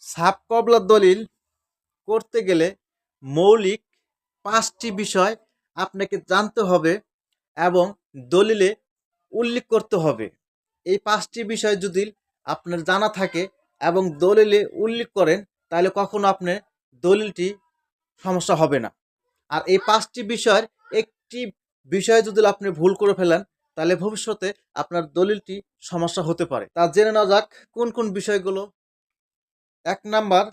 Sub কবলা দলিল করতে গেলে মৌলিক ৫টি বিষয় আপনাকে জানতে হবে এবং দলিলে উল্লেখ করতে হবে। এই ৫টি বিষয় যদি আপনার জানা থাকে এবং দলিলে উল্লেখ করেন, তাহলে কখনো আপনার দলিলটি সমস্যা হবে না। আর এই ৫টি বিষয়ের একটি বিষয় যদি আপনি ভুল করে ফেলেন, তাহলে ভবিষ্যতে আপনার দলিলটি সমস্যা হতে পারে। তা জেনে নেওয়া যাক কোন কোন বিষয়গুলো। ১ নাম্বার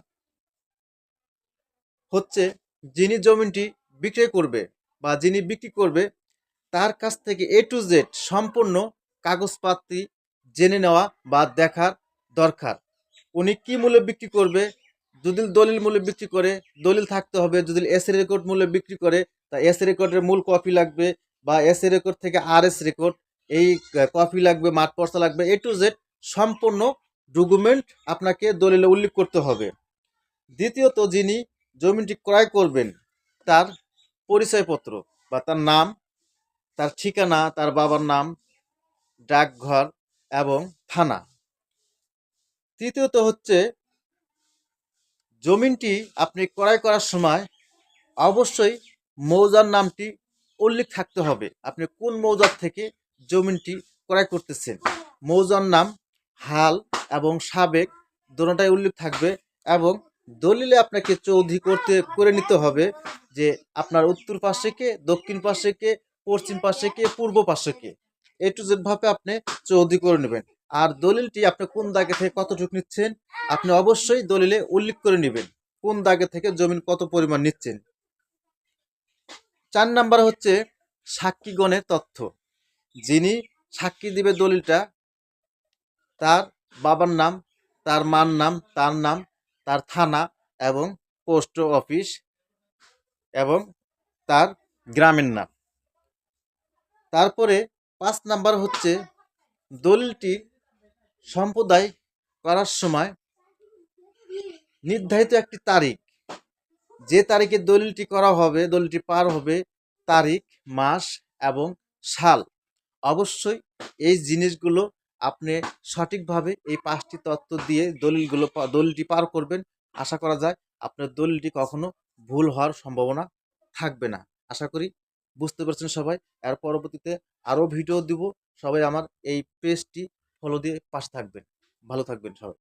হচ্ছে, যিনি জমিটি বিক্রয় করবে বা যিনি বিক্রি করবে তার কাছ থেকে A to Z সম্পূর্ণ কাগজপাতি জেনে নেওয়া বা দেখার দরকার। উনি কি মূল্যে বিক্রি করবে, যদি দলিল মূল্যে বিক্রি করে দলিল থাকতে হবে, যদি এস রেকর্ড মূল্যে বিক্রি করে তা এস রেকর্ডের মূল কপি লাগবে বা এস রেকর্ড থেকে RS রেকর্ড এই কপি লাগবে, মাঠ পর্চা লাগবে। A to Z সম্পূর্ণ ডকুমেন্ট আপনাকে দলিলে উল্লেখ করতে হবে। দ্বিতীয়ত, যিনি জমিটি ক্রয় করবেন তার পরিচয়পত্র বা তার নাম, তার ঠিকানা, তার বাবার নাম, ডাকঘর এবং থানা। তৃতীয়ত হচ্ছে, জমিটি আপনি ক্রয় করার সময় অবশ্যই মৌজার নামটি উল্লেখ থাকতে হবে। আপনি কোন মৌজার থেকে জমিটি ক্রয় করতেছেন, মৌজার নাম, হাল এবং সাবেক দুটোটাই উল্লেখ থাকবে। এবং দলিলে আপনাকে চৌধি করে নিতে হবে যে আপনার উত্তর পাশে কে, দক্ষিণ পাশে কে, পশ্চিম পাশে কে, পূর্ব পাশে কে। A to Z ভাবে আপনি চৌধি করে নেবেন। আর দলিলটি আপনি কোন দাগে থেকে কতটুকু নিচ্ছেন আপনি অবশ্যই দলিলে উল্লেখ করে নেবেন, কোন দাগে থেকে জমিন কত পরিমাণ নিচ্ছেন। ৪ নাম্বার হচ্ছে সাক্ষীগণের তথ্য। যিনি সাক্ষী দিবে দলিলটা, তার বাবার নাম, তার মার নাম, তার নাম, তার থানা এবং পোস্ট অফিস এবং তার গ্রামের নাম। তারপরে ৫ নাম্বার হচ্ছে, দলিলটি সম্প্রদায় করার সময় নির্ধারিত একটি তারিখ, যে তারিখে দলিলটি করা হবে, দলিলটি পার হবে, তারিখ, মাস এবং সাল। অবশ্যই এই জিনিসগুলো আপনি সঠিকভাবে এই ৫টি তথ্য দিয়ে দলিলটি পার করবেন। আশা করা যায় আপনার দলিলটি কখনো ভুল হওয়ার সম্ভাবনা থাকবে না। আশা করি বুঝতে পারছেন সবাই। এর পরবর্তীতে আরও ভিডিও দিব। সবাই আমার এই পেজটি ফলো দিয়ে পাশে থাকবেন। ভালো থাকবেন সবাই।